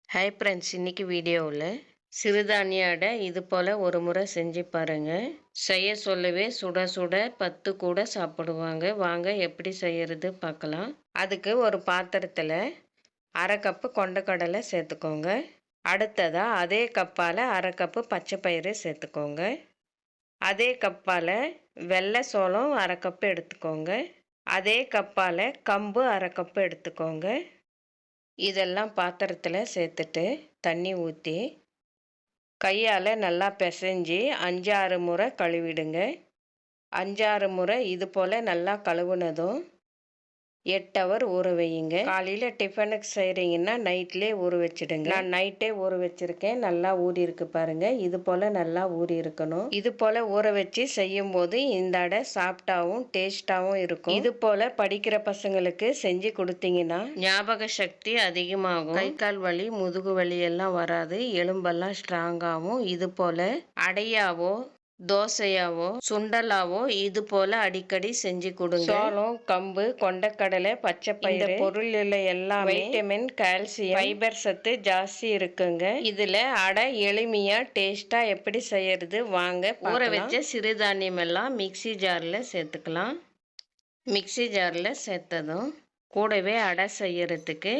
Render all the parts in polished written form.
Hi friends, இன்றைக்கி வீடியோவில் சிறுதானிய அடை இது போல் ஒரு முறை செஞ்சு பாருங்கள். செய்ய சொல்லவே சுட சுட 10 கூட சாப்பிடுவாங்க. வாங்க எப்படி செய்கிறது பார்க்கலாம். அதுக்கு ஒரு பாத்திரத்தில் அரை கப்பு கொண்டக்கடலை சேர்த்துக்கோங்க. அடுத்ததாக அதே கப்பால் அரை கப்பு பச்சை பயிறு சேர்த்துக்கோங்க. அதே கப்பால் வெள்ளை சோளம் அரை கப்பு எடுத்துக்கோங்க. அதே கப்பால் கம்பு அரை கப்பு எடுத்துக்கோங்க. இதெல்லாம் பாத்திரத்தில் சேர்த்துட்டு தண்ணி ஊற்றி கையால் நல்லா பிசைஞ்சு 5-6 முறை கழுவிடுங்க. 5-6 முறை இது போல் நல்லா கழுவுனதும் 8 ஹவர் ஊற வையுங்க. காலையில் டிஃபனுக்கு செய்கிறீங்கன்னா நைட்லேயே ஊற வச்சுடுங்க. நான் நைட்டே ஊற வச்சுருக்கேன். நல்லா ஊறி இருக்கு பாருங்கள். இது போல் நல்லா ஊறி இருக்கணும். இது போல் ஊற வச்சு செய்யும் போது இந்த அடை சாஃப்டாகவும் டேஸ்டாகவும் இருக்கும். இது போல் படிக்கிற பசங்களுக்கு செஞ்சு கொடுத்தீங்கன்னா ஞாபக சக்தி அதிகமாகும். கை கால் வலி முதுகு வலி எல்லாம் வராது. எலும்பெல்லாம் ஸ்ட்ராங்காகவும். இது போல் அடையாவோ தோசையாவோ சுண்டலாவோ இது போல அடிக்கடி செஞ்சு கொடுங்க. சோளம், கம்பு, கொண்டக்கடலை, பச்சை பயிறு பொருளில் எல்லாம் வைட்டமின், கால்சியம், ஃபைபர் சத்து ஜாஸ்தி இருக்குங்க. இதுல அடை எளிமையா டேஸ்டா எப்படி செய்யறது வாங்க. ஊற வச்ச சிறுதானியம் எல்லாம் மிக்சி ஜார்ல சேர்த்துக்கலாம். மிக்சி ஜார்ல சேர்த்ததும் கூடவே அடை செய்யறதுக்கு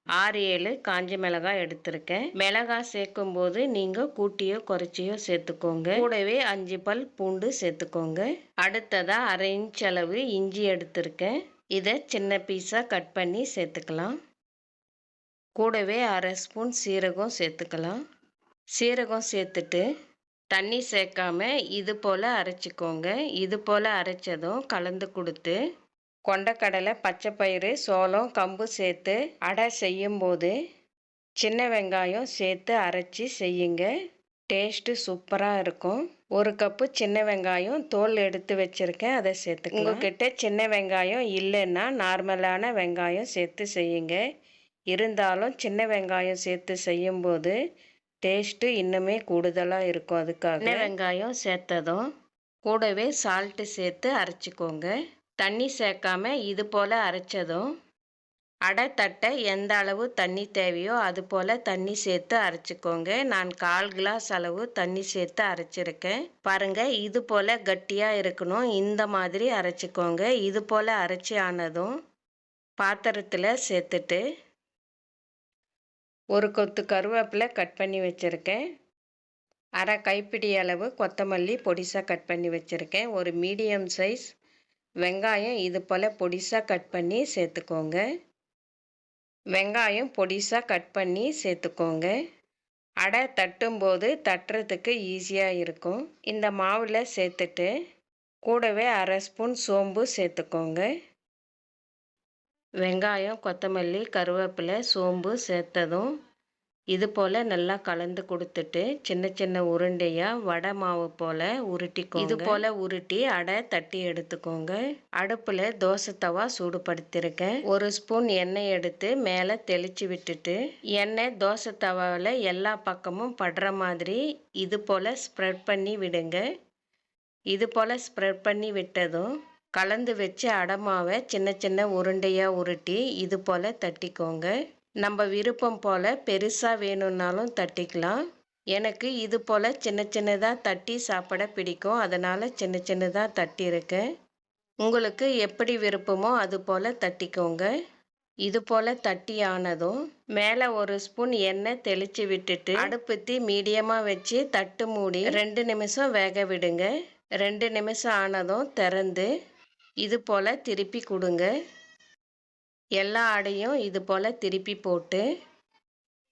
6-7 காஞ்ச மிளகாய் எடுத்திருக்கேன். மிளகாய் சேர்க்கும் போது நீங்கள் கூட்டியோ குறைச்சியோ சேர்த்துக்கோங்க. கூடவே 5 பல் பூண்டு சேர்த்துக்கோங்க. அடுத்ததாக 1/2 இன்ச் அளவு இஞ்சி எடுத்திருக்கேன். இதை சின்ன பீஸாக கட் பண்ணி சேர்த்துக்கலாம். கூடவே 1/2 ஸ்பூன் சீரகம் சேர்த்துக்கலாம். சீரகம் சேர்த்துட்டு தண்ணி சேர்க்காம இது போல் அரைச்சிக்கோங்க. இது போல் அரைச்சதும் கலந்து கொடுத்து கொண்டக்கடலை, பச்சை பயிறு, சோளம், கம்பு சேர்த்து அடை செய்யும்போது சின்ன வெங்காயம் சேர்த்து அரைச்சி செய்யுங்க. டேஸ்ட்டு சூப்பராக இருக்கும். 1 கப்பு சின்ன வெங்காயம் தோல் எடுத்து வச்சுருக்கேன். அதை சேர்த்துக்கலாம். உங்கள்கிட்ட சின்ன வெங்காயம் இல்லைன்னா நார்மலான வெங்காயம் சேர்த்து செய்யுங்க. இருந்தாலும் சின்ன வெங்காயம் சேர்த்து செய்யும்போது டேஸ்ட்டு இன்னுமே கூடுதலாக இருக்கும். அதுக்காக சின்ன வெங்காயம் சேர்த்ததும் கூடவே சால்ட்டு சேர்த்து அரைச்சிக்கோங்க. தண்ணி சேர்க்காம இது போல் அரைச்சதும் அடை தட்டை எந்த அளவு தண்ணி தேவையோ அது போல் தண்ணி சேர்த்து அரைச்சிக்கோங்க. நான் 1/4 கிளாஸ் அளவு தண்ணி சேர்த்து அரைச்சிருக்கேன். பாருங்கள், இது போல் கட்டியாக இருக்கணும். இந்த மாதிரி அரைச்சிக்கோங்க. இது போல் அரைச்சி ஆனதும் பாத்திரத்தில் சேர்த்துட்டு ஒரு கொத்து கருவேப்பிலை கட் பண்ணி வச்சுருக்கேன். அரை கைப்பிடி அளவு கொத்தமல்லி பொடிசாக கட் பண்ணி வச்சுருக்கேன். ஒரு மீடியம் சைஸ் வெங்காயம் இது போல் பொடிசாக கட் பண்ணி சேர்த்துக்கோங்க. வெங்காயம் பொடிசாக கட் பண்ணி சேர்த்துக்கோங்க. அடை தட்டும்போது தட்டுறதுக்கு ஈஸியாக இருக்கும். இந்த மாவில் சேர்த்துட்டு கூடவே 1/2 ஸ்பூன் சோம்பு சேர்த்துக்கோங்க. வெங்காயம், கொத்தமல்லி, கருவேப்பிலை, சோம்பு சேர்த்ததும் இது போல் நல்லா கலந்து கொடுத்துட்டு சின்ன சின்ன உருண்டையாக வடை மாவு போல் உருட்டிக்கோங்க. இது போல் உருட்டி அடை தட்டி எடுத்துக்கோங்க. அடுப்பில் தோசை தவா சூடுபடுத்தியிருக்கேன். 1 ஸ்பூன் எண்ணெய் எடுத்து மேலே தெளித்து விட்டுட்டு எண்ணெய் தோசை தவாவில் எல்லா பக்கமும் படுற மாதிரி இது போல் ஸ்ப்ரெட் பண்ணி விடுங்க. இது போல் ஸ்ப்ரெட் பண்ணி விட்டதும் கலந்து வச்சு அடை மாவை சின்ன சின்ன உருண்டையாக உருட்டி இது போல் தட்டிக்கோங்க. நம்ம விருப்பம் போல் பெருசாக வேணும்னாலும் தட்டிக்கலாம். எனக்கு இது போல் சின்ன சின்னதாக தட்டி சாப்பிட பிடிக்கும். அதனால் சின்ன சின்னதாக தட்டியிருக்கேன். உங்களுக்கு எப்படி விருப்பமோ அது போல் தட்டிக்கோங்க. இது போல் தட்டி ஆனதும் மேலே 1 ஸ்பூன் எண்ணெய் தெளித்து விட்டுட்டு அடுப்பத்தி மீடியமாக வச்சு தட்டு மூடி 2 நிமிஷம் வேக விடுங்க. 2 நிமிஷம் ஆனதும் திறந்து இது போல் திருப்பி கொடுங்க. எல்லா அடையும் இது போல் திருப்பி போட்டு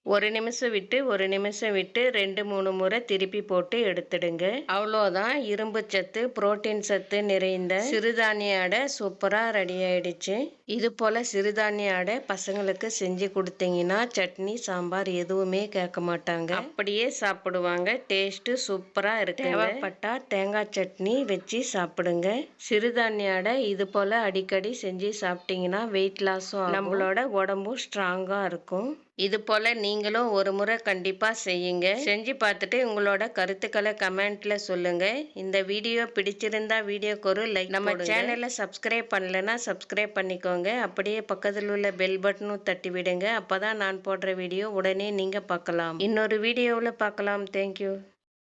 1 நிமிஷம் விட்டு 1 நிமிஷம் விட்டு 2-3 முறை திருப்பி போட்டு எடுத்துடுங்க. அவ்வளோதான், இரும்பு சத்து, புரோட்டீன் சத்து நிறைந்த சிறுதானிய அடை சூப்பராக ரெடி ஆயிடுச்சு. இது போல் சிறுதானிய அடை பசங்களுக்கு செஞ்சு கொடுத்தீங்கன்னா சட்னி, சாம்பார் எதுவுமே கேட்க மாட்டாங்க. அப்படியே சாப்பிடுவாங்க. டேஸ்ட்டு சூப்பராக இருக்கு. தேவைப்பட்டா தேங்காய் சட்னி வச்சு சாப்பிடுங்க. சிறுதானிய அடை இது போல் அடிக்கடி செஞ்சு சாப்பிட்டீங்கன்னா வெயிட் லாஸும் நம்மளோட உடம்பும் ஸ்ட்ராங்காக இருக்கும். இது போல நீங்களும் ஒரு முறை கண்டிப்பா செய்யுங்க. செஞ்சு பார்த்துட்டு உங்களோட கருத்துக்களை கமெண்ட்ல சொல்லுங்க. இந்த வீடியோ பிடிச்சிருந்தா வீடியோக்கு ஒரு லைக் நம்ம சேனலை சப்ஸ்கிரைப் பண்ணலைன்னா சப்ஸ்கிரைப் பண்ணிக்கோங்க. அப்படியே பக்கத்தில் உள்ள பெல் பட்டனும் தட்டி விடுங்க. அப்பதான் நான் போடுற வீடியோ உடனே நீங்க பார்க்கலாம். இன்னொரு வீடியோவில் பார்க்கலாம். தேங்க்யூ.